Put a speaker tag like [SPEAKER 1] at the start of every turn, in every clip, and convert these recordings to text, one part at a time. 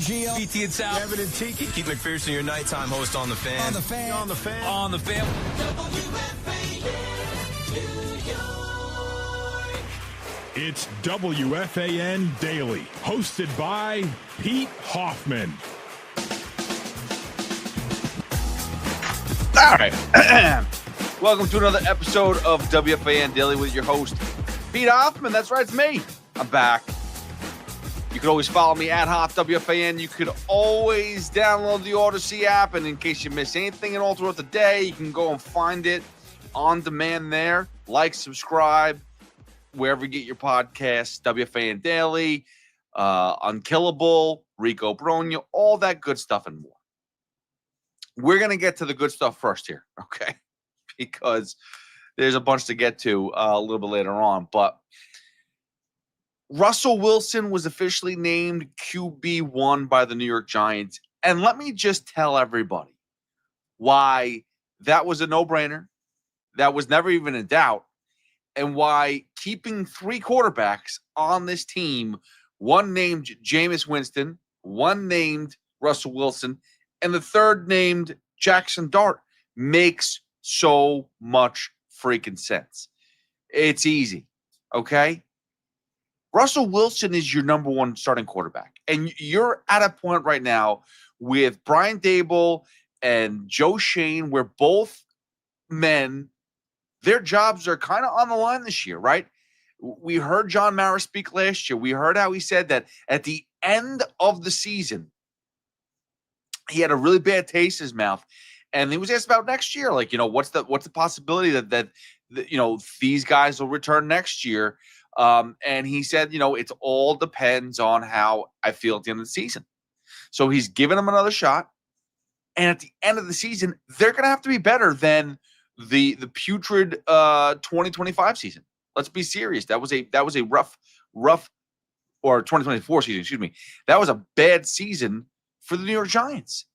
[SPEAKER 1] Gio.
[SPEAKER 2] BT and Sal.
[SPEAKER 3] Kevin and Tiki.
[SPEAKER 4] Keith McPherson, your nighttime host on The Fan.
[SPEAKER 1] On the fan.
[SPEAKER 3] On the fan.
[SPEAKER 2] On the fan.
[SPEAKER 5] It's WFAN Daily, hosted by Pete Hoffman.
[SPEAKER 6] All right. Welcome to another episode of WFAN Daily with your host, Pete Hoffman. That's right, it's me. I'm back. You can always follow me at HoffWFAN. You could always download the Odyssey app, and in case you miss anything at all throughout the day, you can go and find it on demand there. Like, subscribe, wherever you get your podcasts, WFAN Daily, Unkillable, Rico Bronya, all that good stuff and more. We're going to get to the good stuff first here, okay? Because there's a bunch to get to a little bit later on. But Russell Wilson was officially named QB1 by the New York Giants. And let me just tell everybody why that was a no-brainer, that was never even in doubt, and why keeping three quarterbacks on this team, one named Jameis Winston, one named Russell Wilson, and the third named Jackson Dart, makes so much freaking sense. It's easy, okay? Russell Wilson is your number one starting quarterback. And you're at a point right now with Brian Daboll and Joe Shane where both men, their jobs are kind of on the line this year, right? We heard John Mara speak last year. We heard how he said that at the end of the season, he had a really bad taste in his mouth. And he was asked about next year, like, what's the possibility that these guys will return next year? And he said, it all depends on how I feel at the end of the season. So he's giving them another shot. And at the end of the season, they're going to have to be better than the putrid 2025 season. Let's be serious. That was a rough, or 2024 season, excuse me. That was a bad season for the New York Giants.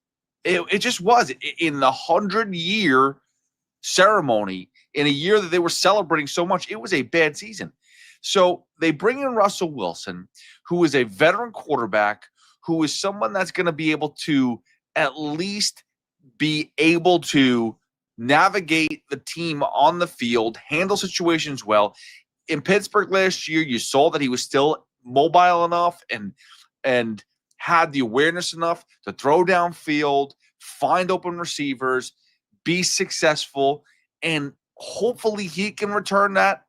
[SPEAKER 6] It just was. In the 100-year ceremony, in a year that they were celebrating so much, it was a bad season. So they bring in Russell Wilson, who is a veteran quarterback, who is someone that's going to be able to at least be able to navigate the team on the field, handle situations well. In Pittsburgh last year, you saw that he was still mobile enough and had the awareness enough to throw downfield, find open receivers, be successful, and hopefully he can return that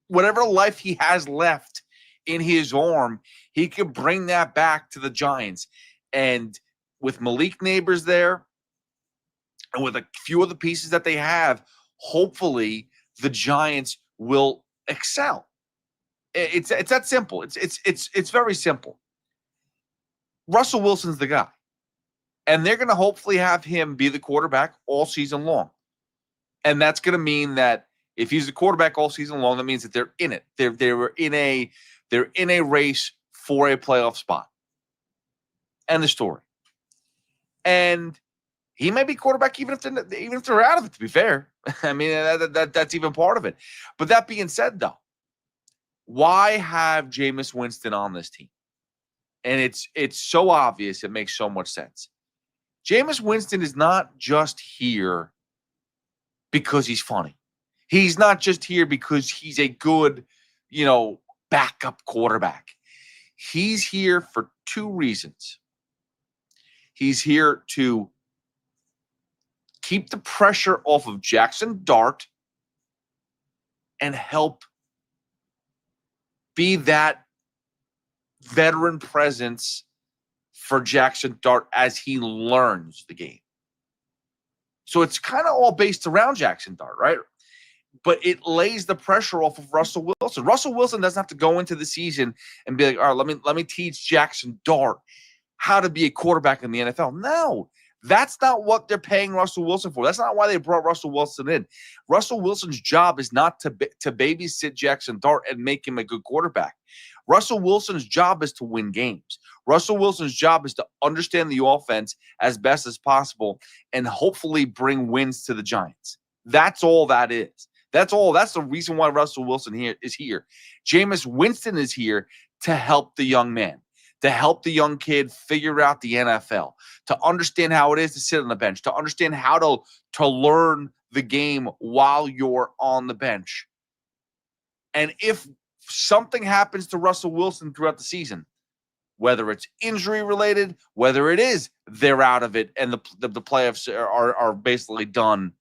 [SPEAKER 6] whatever life he has left in his arm, he can bring that back to the Giants. And with Malik Neighbors there, and with a few of the pieces that they have, hopefully the Giants will excel. It's that simple. It's very simple. Russell Wilson's the guy. And they're going to hopefully have him be the quarterback all season long. And that's going to mean that if he's the quarterback all season long, that means that they're in it. They're in a race for a playoff spot. End the story. And he may be quarterback even if they're out of it, to be fair. I mean, that's even part of it. But that being said, though, why have Jameis Winston on this team? And it's so obvious, it makes so much sense. Jameis Winston is not just here because he's funny. He's not just here because he's a good, backup quarterback. He's here for two reasons. He's here to keep the pressure off of Jackson Dart and help be that veteran presence for Jackson Dart as he learns the game. So it's kind of all based around Jackson Dart, right? But it lays the pressure off of Russell Wilson. Russell Wilson doesn't have to go into the season and be like, all right, let me teach Jackson Dart how to be a quarterback in the NFL. No, that's not what they're paying Russell Wilson for. That's not why they brought Russell Wilson in. Russell Wilson's job is not to babysit Jackson Dart and make him a good quarterback. Russell Wilson's job is to win games. Russell Wilson's job is to understand the offense as best as possible and hopefully bring wins to the Giants. That's all that is. That's all. That's the reason why Russell Wilson is here. Jameis Winston is here to help the young man, to help the young kid figure out the NFL, to understand how it is to sit on the bench, to understand how to learn the game while you're on the bench. And if something happens to Russell Wilson throughout the season, whether it's injury related, whether it is they're out of it and the playoffs are basically done,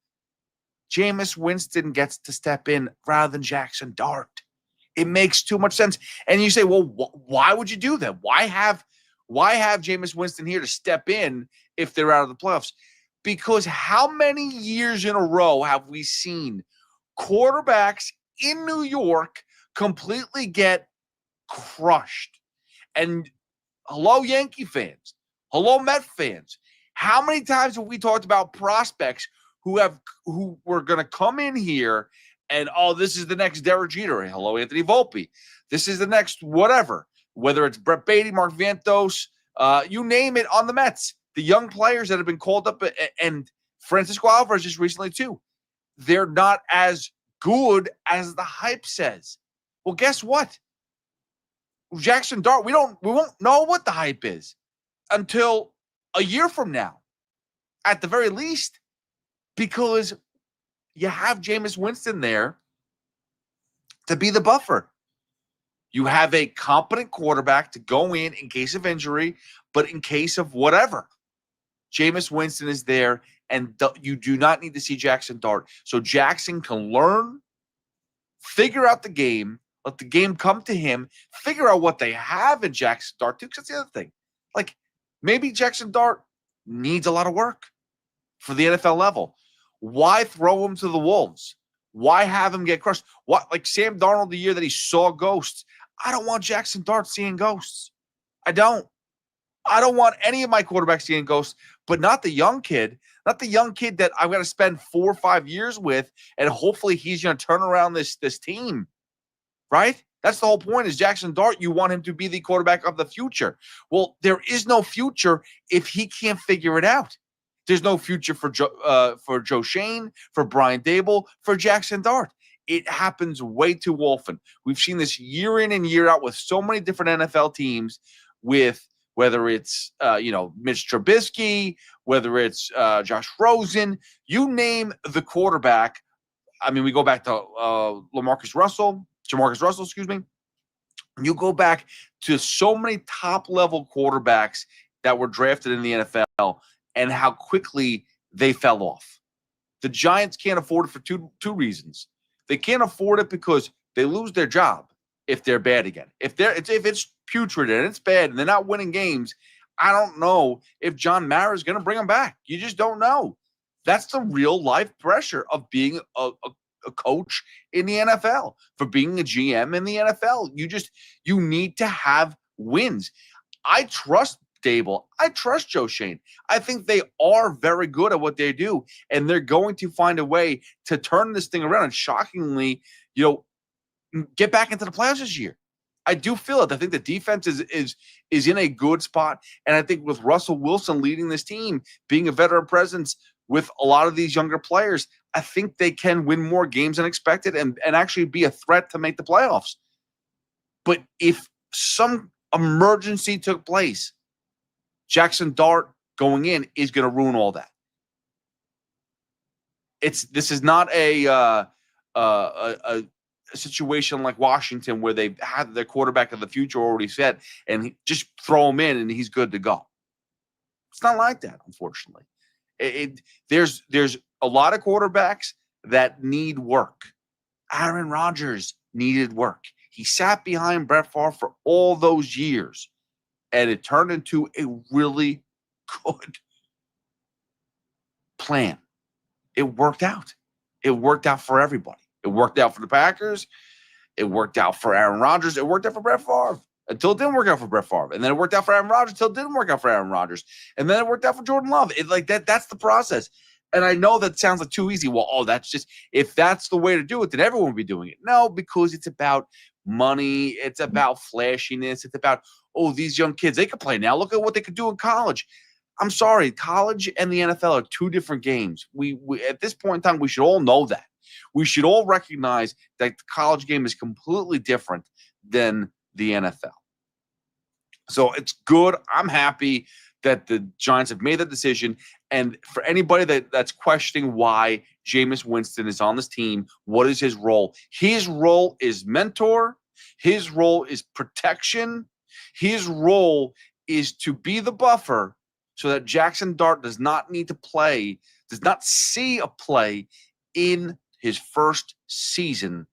[SPEAKER 6] Jameis Winston gets to step in rather than Jackson Dart. It makes too much sense. And you say, well, why would you do that? Why have Jameis Winston here to step in if they're out of the playoffs? Because how many years in a row have we seen quarterbacks in New York completely get crushed? And hello, Yankee fans. Hello, Met fans. How many times have we talked about prospects who were going to come in here and, oh, this is the next Derek Jeter. Hello, Anthony Volpe. This is the next whatever. Whether it's Brett Beatty, Mark Vientos, you name it on the Mets. The young players that have been called up, and Francisco Alvarez just recently too, they're not as good as the hype says. Well, guess what? Jackson Dart, we won't know what the hype is until a year from now, at the very least, because you have Jameis Winston there to be the buffer. You have a competent quarterback to go in case of injury, but in case of whatever, Jameis Winston is there, and you do not need to see Jackson Dart. So Jackson can learn, figure out the game, let the game come to him, figure out what they have in Jackson Dart, too, because that's the other thing. Like, maybe Jackson Dart needs a lot of work for the NFL level. Why throw him to the wolves? Why have him get crushed? What, like Sam Darnold the year that he saw ghosts? I don't want Jackson Dart seeing ghosts. I don't want any of my quarterbacks seeing ghosts, but not the young kid. Not the young kid that I'm going to spend 4 or 5 years with, and hopefully he's going to turn around this team, right? That's the whole point is Jackson Dart. You want him to be the quarterback of the future. Well, there is no future if he can't figure it out. There's no future for Joe Shane, for Brian Dable, for Jackson Dart. It happens way too often. We've seen this year in and year out with so many different NFL teams, with whether it's Mitch Trubisky, whether it's Josh Rosen, you name the quarterback. I mean, we go back to Jamarcus Russell, excuse me. You go back to so many top-level quarterbacks that were drafted in the NFL and how quickly they fell off. The Giants can't afford it for two reasons. They can't afford it because they lose their job if they're bad again. If it's putrid and it's bad and they're not winning games, I don't know if John Mara is going to bring them back. You just don't know. That's the real life pressure of being a coach in the NFL, for being a GM in the NFL. You need to have wins. I trust Dable. I trust Joe Shane. I think they are very good at what they do, and they're going to find a way to turn this thing around and shockingly, get back into the playoffs this year. I do feel it. I think the defense is in a good spot, and I think with Russell Wilson leading this team, being a veteran presence with a lot of these younger players, I think they can win more games than expected and actually be a threat to make the playoffs. But if some emergency took place, Jackson Dart going in is going to ruin all that. This is not a situation like Washington where they've had their quarterback of the future already set and just throw him in and he's good to go. It's not like that, unfortunately. There's a lot of quarterbacks that need work. Aaron Rodgers needed work. He sat behind Brett Favre for all those years, and it turned into a really good plan. It worked out. It worked out for everybody. It worked out for the Packers. It worked out for Aaron Rodgers. It worked out for Brett Favre until it didn't work out for Brett Favre. And then it worked out for Aaron Rodgers until it didn't work out for Aaron Rodgers. And then it worked out for Jordan Love. That's the process. And I know that sounds like too easy. Well, that's just, if that's the way to do it, then everyone would be doing it. No, because it's about money. It's about flashiness. It's about, these young kids, they can play now. Look at what they could do in college. I'm sorry, college and the NFL are two different games. We at this point in time, we should all know that. We should all recognize that the college game is completely different than the NFL. So it's good. I'm happy that the Giants have made that decision. And for anybody that's questioning why Jameis Winston is on this team, what is his role? His role is mentor. His role is protection. His role is to be the buffer so that Jackson Dart does not need to play, does not see a play in his first season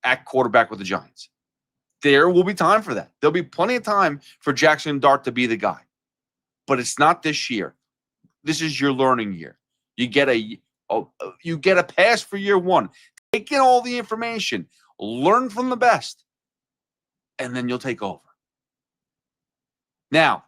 [SPEAKER 6] at quarterback with the Giants. There will be time for that. There'll be plenty of time for Jackson Dart to be the guy. But it's not this year. This is your learning year. You get a pass for year one. Take in all the information, learn from the best, and then you'll take over. Now,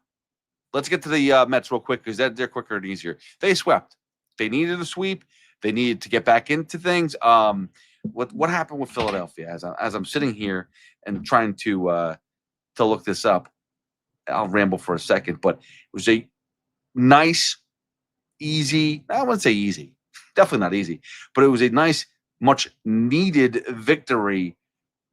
[SPEAKER 6] let's get to the Mets real quick because they're quicker and easier. They swept. They needed a sweep. They needed to get back into things. What happened with Philadelphia? As I'm sitting here and trying to look this up, I'll ramble for a second, but it was a nice, easy. I wouldn't say easy, definitely not easy, but it was a nice, much needed victory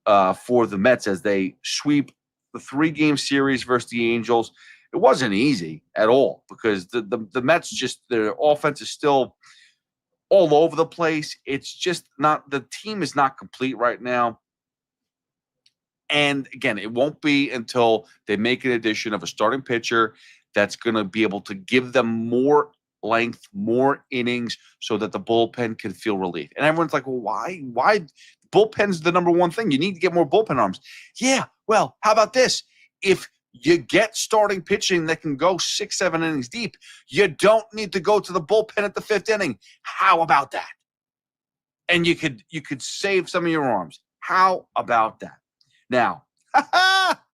[SPEAKER 6] for the Mets as they sweep the 3-game series versus the Angels. It wasn't easy at all because the Mets their offense is still all over the place. It's just not, the team is not complete right now. And again, it won't be until they make an addition of a starting pitcher that's going to be able to give them more length, more innings so that the bullpen can feel relief. And everyone's like, well, why? Bullpen's the number one thing. You need to get more bullpen arms. Yeah, well, how about this? If you get starting pitching that can go 6-7 innings deep, you don't need to go to the bullpen at the 5th inning. How about that? And you could save some of your arms. How about that? Now,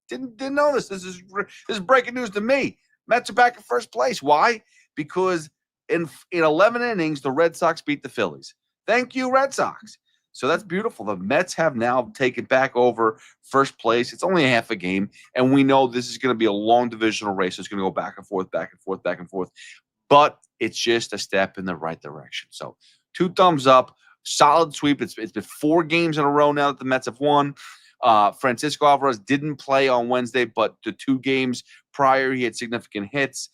[SPEAKER 6] didn't know this. This is breaking news to me. Mets are back in first place. Why? Because in 11 innings, the Red Sox beat the Phillies. Thank you, Red Sox. So that's beautiful. The Mets have now taken back over first place. It's only a half a game, and we know this is going to be a long divisional race. It's going to go back and forth, back and forth, back and forth. But it's just a step in the right direction. So 2 thumbs up, solid sweep. It's been 4 games in a row now that the Mets have won. Francisco Alvarez didn't play on Wednesday, but the 2 games prior, he had significant hits.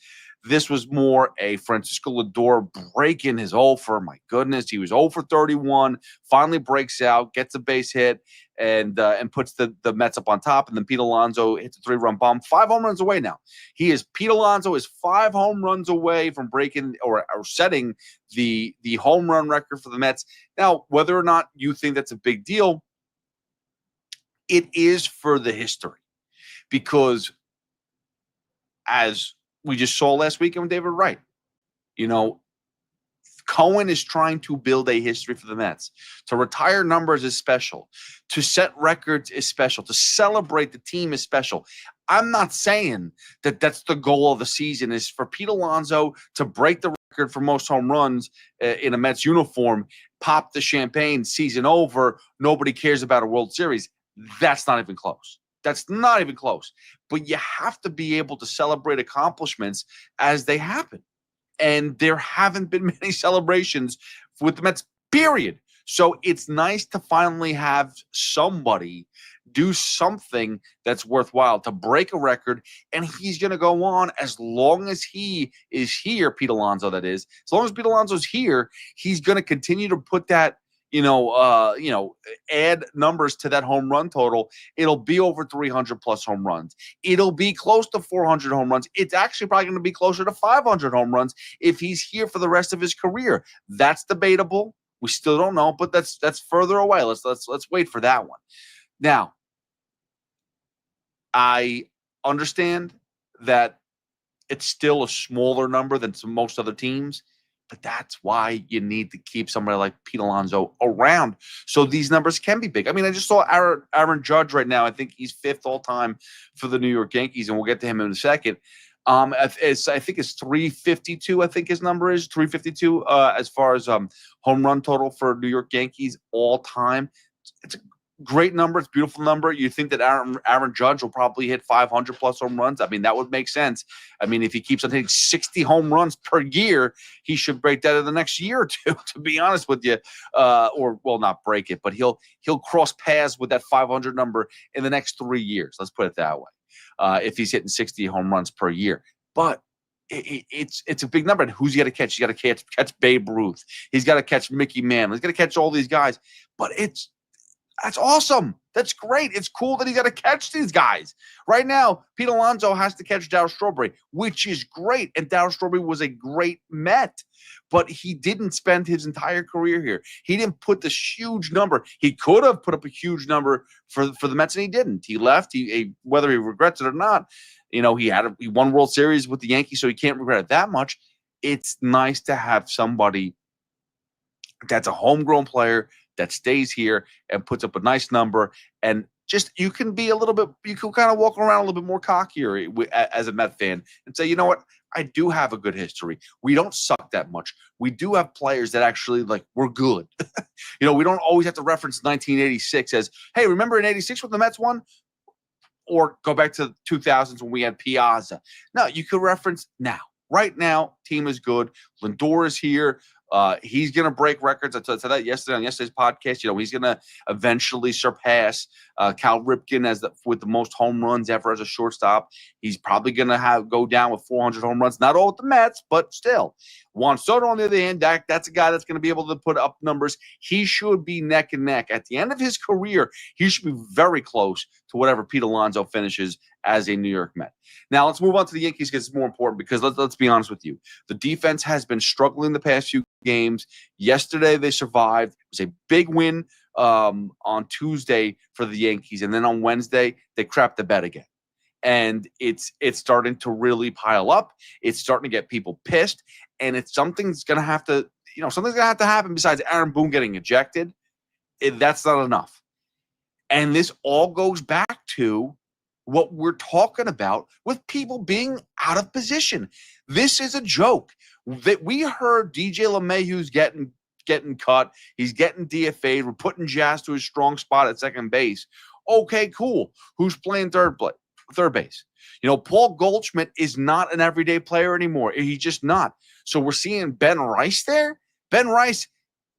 [SPEAKER 6] This was more a Francisco Lindor breaking his 0 for, my goodness, he was 0 for 31, finally breaks out, gets a base hit, and puts the Mets up on top. And then Pete Alonso hits a 3-run bomb, 5 home runs away now. Pete Alonso is 5 home runs away from breaking or setting the home run record for the Mets. Now, whether or not you think that's a big deal, it is for the history, because as we just saw last weekend with David Wright, Cohen is trying to build a history for the Mets. To retire numbers is special. To set records is special. To celebrate the team is special. I'm not saying that that's the goal of the season, is for Pete Alonso to break the record for most home runs in a Mets uniform, pop the champagne, season over, nobody cares about a World Series. That's not even close. That's not even close. But you have to be able to celebrate accomplishments as they happen. And there haven't been many celebrations with the Mets, period. So it's nice to finally have somebody do something that's worthwhile, to break a record. And he's going to go on as long as he is here, Pete Alonso, that is. As long as Pete Alonso's here, he's going to continue to put that, add numbers to that home run total. It'll be over 300 plus home runs. It'll be close to 400 home runs. It's actually probably going to be closer to 500 home runs if he's here for the rest of his career. That's debatable. We still don't know, but that's further away. Let's wait for that one. Now, I understand that it's still a smaller number than most other teams, but that's why you need to keep somebody like Pete Alonso around so these numbers can be big. I mean, I just saw Aaron Judge right now. I think he's 5th all-time for the New York Yankees, and we'll get to him in a second. I think it's 352, I think his number is 352 as far as home run total for New York Yankees all-time. It's a great number. It's a beautiful number. You think that Aaron Judge will probably hit 500-plus home runs? I mean, that would make sense. I mean, if he keeps on hitting 60 home runs per year, he should break that in the next year or two, to be honest with you. Not break it, but he'll cross paths with that 500 number in the next 3 years. Let's put it that way. if he's hitting 60 home runs per year. But it's a big number. And who's he got to catch? He's got to catch Babe Ruth. He's got to catch Mickey Mantle. He's got to catch all these guys. But that's awesome. That's great. It's cool that he's got to catch these guys. Right now, Pete Alonso has to catch Darryl Strawberry, which is great. And Darryl Strawberry was a great Met. But he didn't spend his entire career here. He didn't put this huge number. He could have put up a huge number for the Mets, and he didn't. He left. Whether he regrets it or not, he won World Series with the Yankees, so he can't regret it that much. It's nice to have somebody that's a homegrown player that stays here and puts up a nice number, and just you can kind of walk around a little bit more cockier as a Met fan and say, you know what? I do have a good history. We don't suck that much. We do have players that actually, we're good. We don't always have to reference 1986 as, hey, remember in 86 when the Mets won? Or go back to the 2000s when we had Piazza. No, you could reference now. Right now, team is good. Lindor is here. He's going to break records. I said that yesterday on yesterday's podcast. He's going to eventually surpass Cal Ripken with the most home runs ever as a shortstop. He's probably going to go down with 400 home runs. Not all with the Mets, but still. Juan Soto, on the other hand, that's a guy that's going to be able to put up numbers. He should be neck and neck. At the end of his career, he should be very close to whatever Pete Alonso finishes as a New York Met. Now, let's move on to the Yankees because it's more important because let's be honest with you. The defense has been struggling the past few games. Yesterday, they survived. It was a big win on Tuesday for the Yankees. And then on Wednesday, they crapped the bed again. And it's starting to really pile up. It's starting to get people pissed. And something's going to have to happen besides Aaron Boone getting ejected. That's not enough. And this all goes back to what we're talking about with people being out of position. This is a joke. That we heard DJ LeMahieu's getting cut. He's getting DFA'd. We're putting Jazz to his strong spot at second base. Okay, cool. Who's playing third base? Paul Goldschmidt is not an everyday player anymore. He's just not. So we're seeing Ben Rice there. Ben Rice,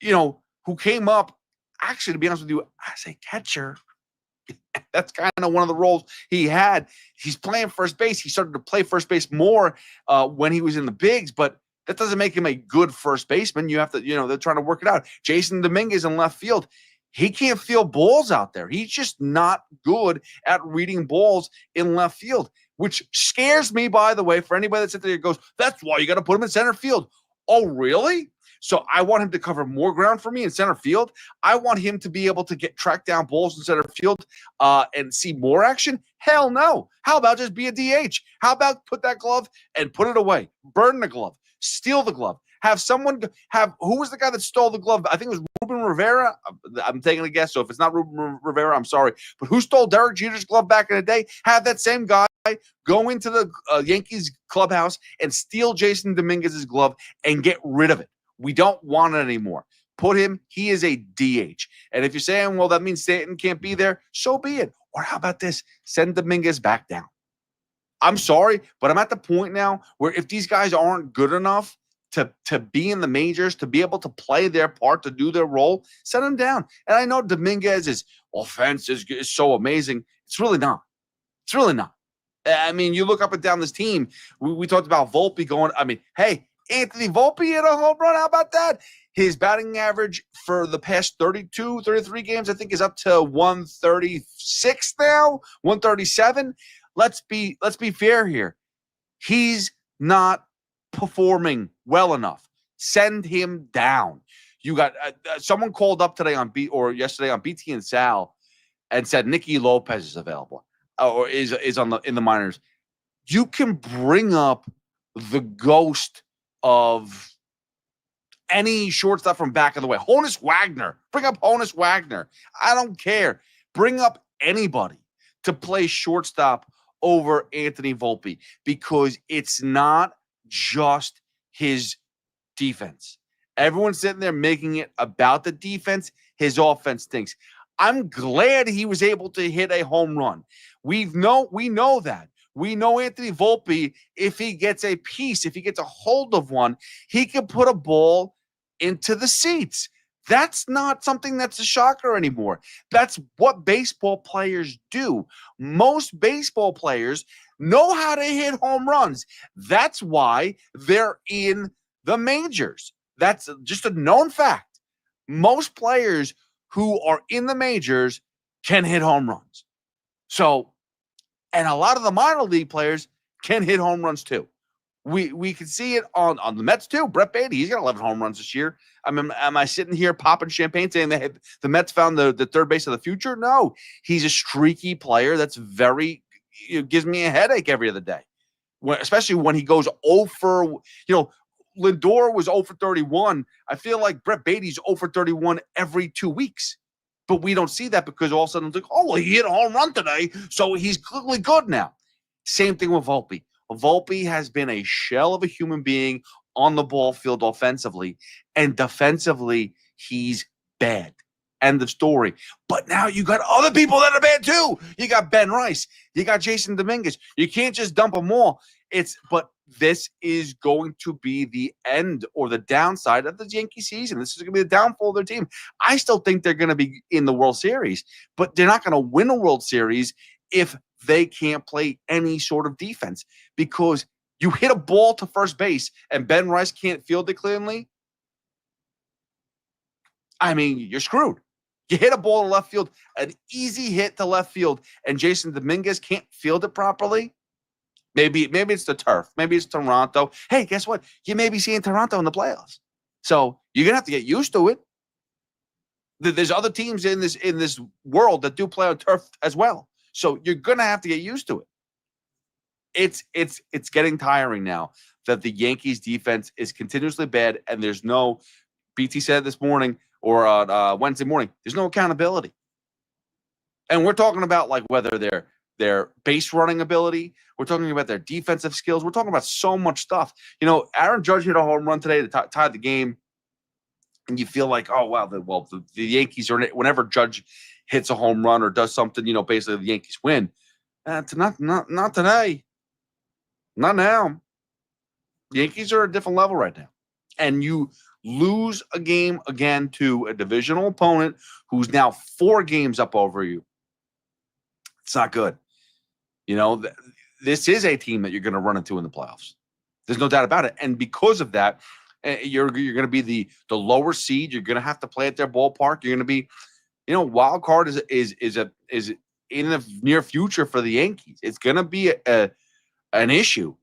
[SPEAKER 6] who came up, actually, to be honest with you, as a catcher. That's kind of one of the roles he had. He's playing first base. He started to play first base more when he was in the bigs, but that doesn't make him a good first baseman. You have to, they're trying to work it out. Jason Dominguez in left field. He can't feel balls out there. He's just not good at reading balls in left field, which scares me, by the way, for anybody that sits there and goes, that's why you got to put him in center field. Oh, really? So I want him to cover more ground for me in center field. I want him to be able to track down balls in center field and see more action. Hell no. How about just be a DH? How about put that glove and put it away? Burn the glove. Steal the glove. Who was the guy that stole the glove? I think it was Ruben Rivera. I'm taking a guess. So if it's not Ruben Rivera, I'm sorry. But who stole Derek Jeter's glove back in the day? Have that same guy go into the Yankees clubhouse and steal Jason Dominguez's glove and get rid of it. We don't want it anymore. He is a DH. And if you're saying, well, that means Stanton can't be there, so be it. Or how about this? Send Dominguez back down. I'm sorry, but I'm at the point now where if these guys aren't good enough to be in the majors, to be able to play their part, to do their role, send them down. And I know Dominguez's offense is so amazing. It's really not. It's really not. I mean, you look up and down this team. We talked about Volpe going. Hey, Anthony Volpe hit a home run. How about that? His batting average for the past 32, 33 games, I think, is up to 136 now, 137. Let's be fair here. He's not performing well enough. Send him down. You got someone called up today yesterday on BT and Sal and said Nicky Lopez is available or is in the minors. You can bring up the ghost of any shortstop from back of the way. Honus Wagner. Bring up Honus Wagner. I don't care. Bring up anybody to play shortstop over Anthony Volpe because it's not just his defense. Everyone's sitting there making it about the defense. His offense stinks. I'm glad he was able to hit a home run. We know that. We know Anthony Volpe, if he gets a piece, if he gets a hold of one, he can put a ball into the seats. That's not something that's a shocker anymore. That's what baseball players do. Most baseball players know how to hit home runs. That's why they're in the majors. That's just a known fact. Most players who are in the majors can hit home runs. So, and a lot of the minor league players can hit home runs too. We can see it on the Mets too. Brett Baty, he's got 11 home runs this year. I mean, am I sitting here popping champagne saying that the Mets found the third base of the future? No, he's a streaky player that's very, gives me a headache every other day. Especially when he goes 0 for, Lindor was 0 for 31. I feel like Brett Baty's 0 for 31 every 2 weeks. But we don't see that because all of a sudden it's like, oh, well, he hit a home run today, so he's clearly good now. Same thing with Volpe. Volpe has been a shell of a human being on the ball field offensively, and defensively, he's bad. End of story. But now you got other people that are bad too. You got Ben Rice. You got Jason Dominguez. You can't just dump them all. But this is going to be the end or the downside of the Yankee season. This is going to be the downfall of their team. I still think they're going to be in the World Series, but they're not going to win a World Series if they can't play any sort of defense, because you hit a ball to first base and Ben Rice can't field it cleanly. I mean, you're screwed. You hit a ball to left field, an easy hit to left field, and Jason Dominguez can't field it properly. Maybe it's the turf. Maybe it's Toronto. Hey, guess what? You may be seeing Toronto in the playoffs. So you're going to have to get used to it. There's other teams in this world that do play on turf as well. So you're going to have to get used to it. It's getting tiring now that the Yankees defense is continuously bad, and there's no, BT said this morning or on Wednesday morning, there's no accountability. And we're talking about like whether their base running ability, we're talking about their defensive skills, we're talking about so much stuff. Aaron Judge hit a home run today to tie the game, and you feel like, oh wow, the Yankees are, whenever Judge hits a home run or does something, basically the Yankees win. Not today. Not now. The Yankees are a different level right now. And you lose a game again to a divisional opponent who's now 4 games up over you. It's not good. This is a team that you're going to run into in the playoffs. There's no doubt about it. And because of that, you're going to be the lower seed. You're going to have to play at their ballpark. You're going to be, wild card is in the near future for the Yankees. It's going to be an issue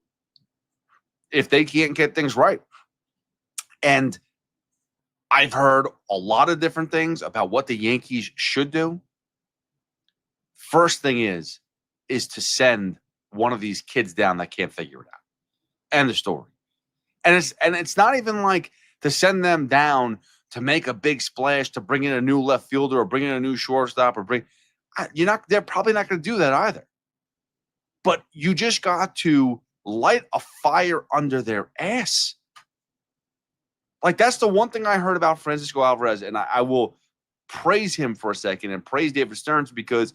[SPEAKER 6] if they can't get things right. And I've heard a lot of different things about what the Yankees should do. First thing is to send one of these kids down that can't figure it out. End of story. And it's not even like to send them down to make a big splash, to bring in a new left fielder or bring in a new shortstop they're probably not going to do that either. But you just got to light a fire under their ass. Like, that's the one thing I heard about Francisco Alvarez, and I will praise him for a second and praise David Stearns, because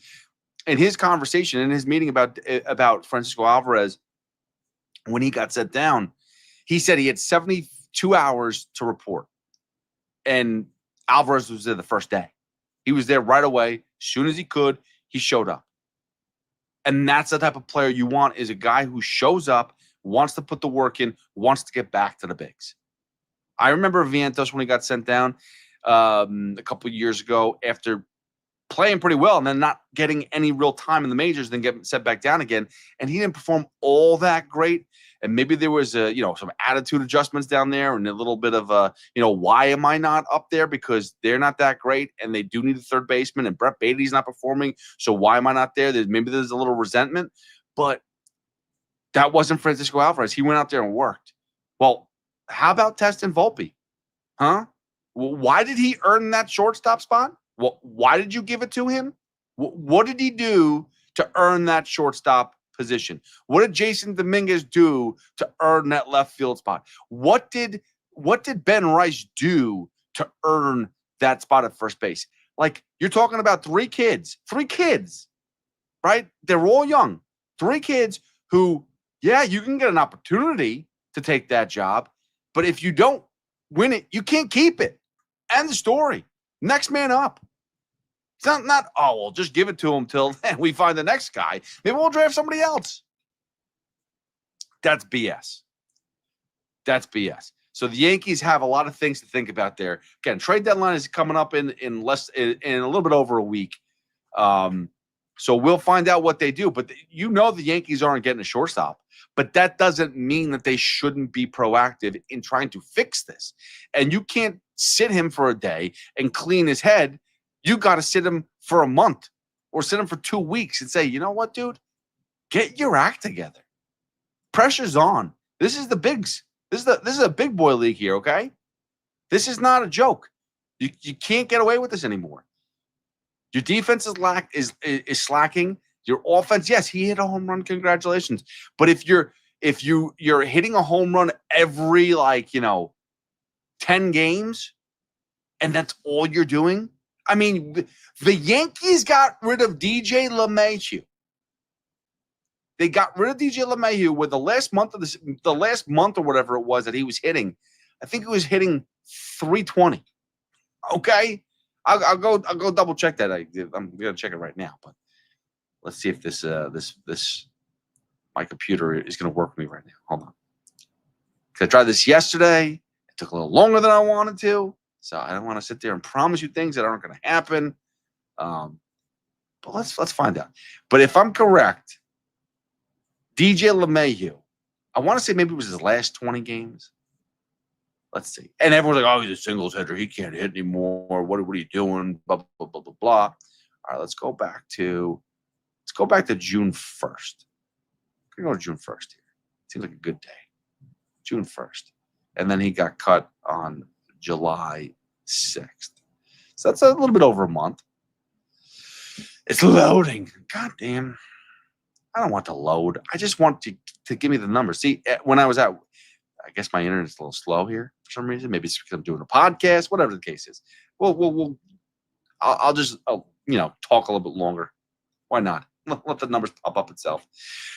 [SPEAKER 6] in his conversation, in his meeting about Francisco Alvarez, when he got set down, he said he had 72 hours to report. And Alvarez was there the first day. He was there right away. As soon as he could, he showed up. And that's the type of player you want, is a guy who shows up, wants to put the work in, wants to get back to the bigs. I remember Vientos when he got sent down a couple of years ago after playing pretty well and then not getting any real time in the majors, then getting set back down again. And he didn't perform all that great. And maybe there was some attitude adjustments down there and a little bit of why am I not up there? Because they're not that great and they do need a third baseman, and Brett Baty's not performing. So why am I not there? Maybe there's a little resentment, but that wasn't Francisco Alvarez. He went out there and worked. Well, how about testing Volpe? Huh? Why did he earn that shortstop spot? Why did you give it to him? What did he do to earn that shortstop position? What did Jason Dominguez do to earn that left field spot? What did Ben Rice do to earn that spot at first base? Like, you're talking about three kids, right? They're all young. 3 kids who, yeah, you can get an opportunity to take that job, but if you don't win it, you can't keep it. End the story. Next man up. It's not we'll just give it to him till we find the next guy. Maybe we'll draft somebody else. That's BS. That's BS. So the Yankees have a lot of things to think about there. Again, trade deadline is coming up in a little bit over a week. So we'll find out what they do. But the Yankees aren't getting a shortstop. But that doesn't mean that they shouldn't be proactive in trying to fix this. And you can't sit him for a day and clean his head. You got to sit him for a month or sit him for 2 weeks and say, you know what, dude? Get your act together. Pressure's on. This is the bigs. This is a big boy league here, okay? This is not a joke. You can't get away with this anymore. Your defense is slacking. Your offense, yes, he hit a home run. Congratulations. But if you're hitting a home run every 10 games, and that's all you're doing. I mean, the Yankees got rid of DJ LeMahieu. They got rid of DJ LeMahieu with the last month or whatever it was that he was hitting. I think he was hitting 320. Okay, I'll go double check that. I'm gonna check it right now, but let's see if this my computer is gonna work with me right now. Hold on. I tried this yesterday. It took a little longer than I wanted to, so I don't want to sit there and promise you things that aren't going to happen. But let's find out. But if I'm correct, DJ LeMahieu, I want to say maybe it was his last 20 games. Let's see. And everyone's like, oh, he's a singles hitter. He can't hit anymore. What are you doing? Blah, blah, blah, blah, blah. All right, let's go back to June 1st. We're going to go to June 1st here. Seems like a good day. June 1st. And then he got cut on July 6th. So that's a little bit over a month. It's loading. God damn. I don't want to load. I just want to give me the numbers. See, when I was out, I guess my internet's a little slow here for some reason. Maybe it's because I'm doing a podcast, whatever the case is. I'll just talk a little bit longer. Why not? Let the numbers pop up itself.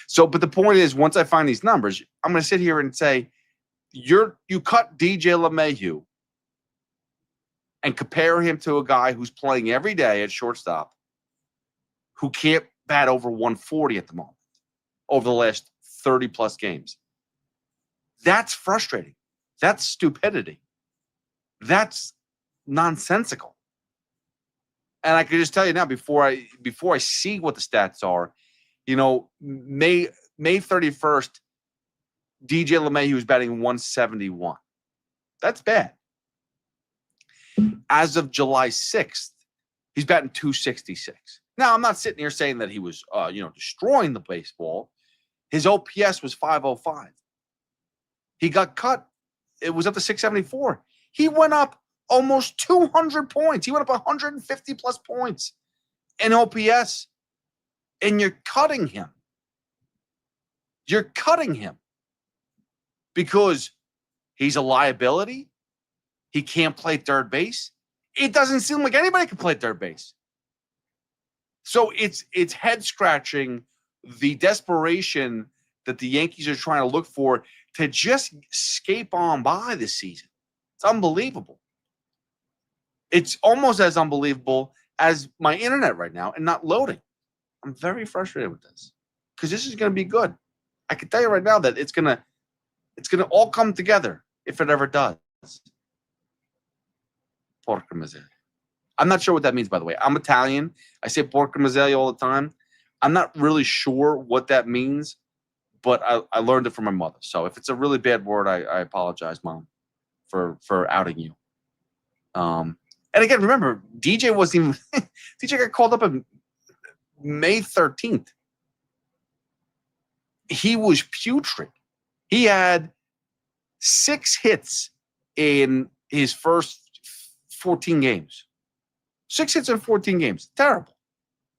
[SPEAKER 6] So, but the point is, once I find these numbers, I'm going to sit here and say, you cut DJ LeMahieu and compare him to a guy who's playing every day at shortstop who can't bat over 140 at the moment over the last 30 plus games. That's frustrating. That's stupidity. That's nonsensical. And I can just tell you now, before I see what the stats are, May 31st, DJ LeMahieu is batting 171. That's bad. As of July 6th, he's batting 266. Now, I'm not sitting here saying that he was, destroying the baseball. His OPS was 505. He got cut. It was up to 674. He went up almost 200 points. He went up 150 plus points in OPS. And you're cutting him. You're cutting him because he's a liability. He can't play third base. It doesn't seem like anybody can play third base. So it's head scratching, the desperation that the Yankees are trying to look for to just escape on by this season. It's unbelievable. It's almost as unbelievable as my internet right now and not loading. I'm very frustrated with this because this is going to be good. I can tell you right now that it's gonna all come together if it ever does. Porca miseria. I'm not sure what that means, by the way. I'm Italian. I say porca miseria all the time. I'm not really sure what that means, but I learned it from my mother. So if it's a really bad word, I apologize, Mom, for outing you. And again, remember, DJ wasn't even DJ got called up on May 13th. He was putrid. He had 6 hits in his first 14 games. 6 hits in 14 games. Terrible.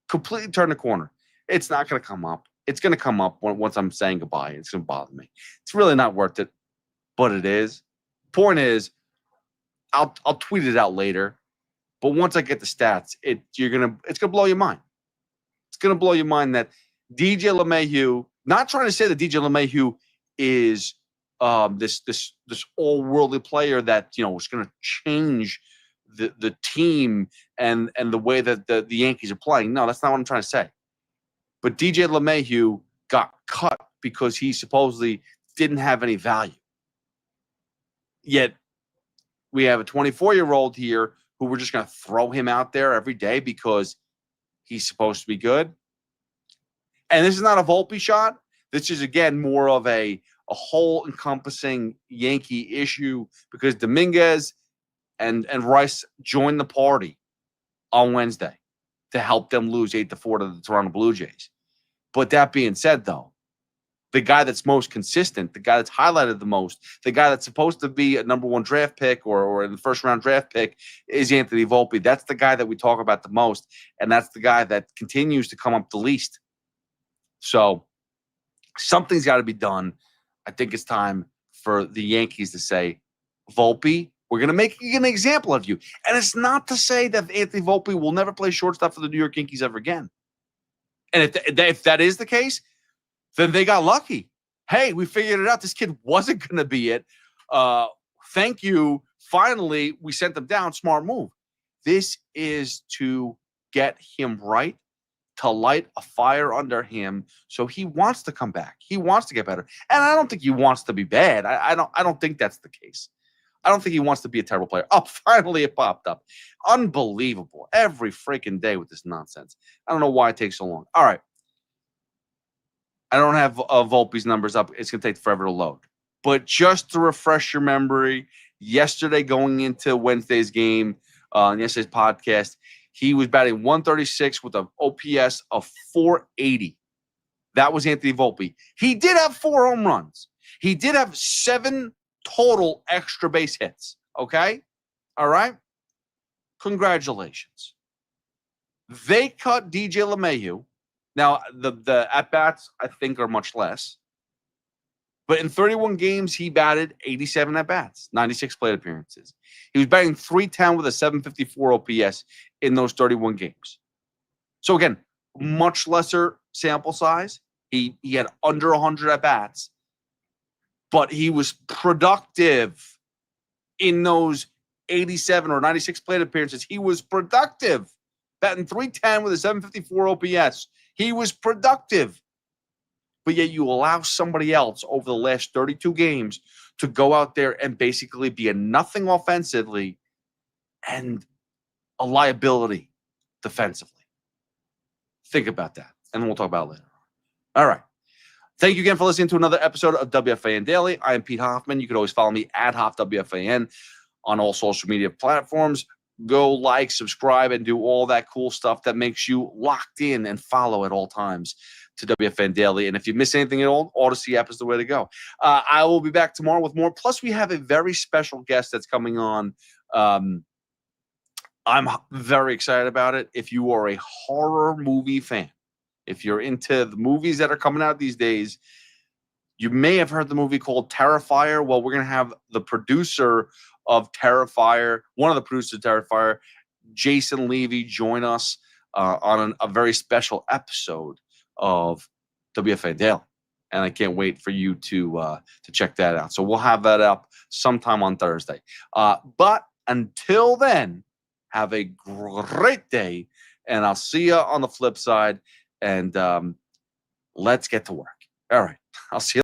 [SPEAKER 6] Completely turned the corner. It's not going to come up. It's going to come up once I'm saying goodbye. It's going to bother me. It's really not worth it, but it is. Point is, I'll tweet it out later. But once I get the stats, it's gonna blow your mind. It's gonna blow your mind that DJ LeMahieu. Not trying to say that DJ LeMahieu is this all-worldly player that is going to change the team and the way that the Yankees are playing. No, that's not what I'm trying to say. But DJ LeMahieu got cut because he supposedly didn't have any value. Yet we have a 24-year-old here who we're just going to throw him out there every day because he's supposed to be good. And this is not a Volpe shot. This is, again, more of a whole-encompassing Yankee issue because Dominguez and Rice joined the party on Wednesday to help them lose 8-4 to the Toronto Blue Jays. But that being said, though, the guy that's most consistent, the guy that's highlighted the most, the guy that's supposed to be a number one draft pick or in the first-round draft pick is Anthony Volpe. That's the guy that we talk about the most, and that's the guy that continues to come up the least. So something's got to be done. I think it's time for the Yankees to say, Volpe, we're going to make an example of you. And it's not to say that Anthony Volpe will never play shortstop for the New York Yankees ever again. And if that is the case, then they got lucky. Hey, we figured it out. This kid wasn't going to be it. Thank you. Finally, we sent them down. Smart move. This is to get him right, to light a fire under him so he wants to come back. He wants to get better. And I don't think he wants to be bad. I don't think that's the case. I don't think he wants to be a terrible player. Oh, finally it popped up. Unbelievable. Every freaking day with this nonsense. I don't know why it takes so long. All right. I don't have Volpe's numbers up. It's going to take forever to load. But just to refresh your memory, yesterday going into Wednesday's game, on yesterday's podcast, he was batting 136 with an OPS of 480. That was Anthony Volpe. He did have 4 home runs. He did have 7 total extra base hits. Okay? All right? Congratulations. They cut DJ LeMahieu. Now, the at-bats, I think, are much less. But in 31 games, he batted 87 at-bats, 96 plate appearances. He was batting .310 with a 754 OPS in those 31 games. So, again, much lesser sample size. He had under 100 at-bats. But he was productive in those 87 or 96 plate appearances. He was productive. Batting .310 with a 754 OPS. He was productive. But yet you allow somebody else over the last 32 games to go out there and basically be a nothing offensively and a liability defensively. Think about that. And we'll talk about it later. All right. Thank you again for listening to another episode of WFAN Daily. I am Pete Hoffman. You can always follow me at HoffWFAN on all social media platforms. Go like, subscribe, and do all that cool stuff that makes you locked in and follow at all times to WFAN Daily. And if you miss anything at all, Odyssey app is the way to go. I will be back tomorrow with more. Plus, we have a very special guest that's coming on. I'm very excited about it. If you are a horror movie fan, if you're into the movies that are coming out these days, you may have heard the movie called Terrifier. Well, we're going to have the producer of Terrifier, one of the producers of Terrifier, Jason Levy, join us on a very special episode of WFAN Daily. And I can't wait for you to check that out. So we'll have that up sometime on Thursday. But until then, have a great day, and I'll see you on the flip side. And let's get to work. All right. I'll see you.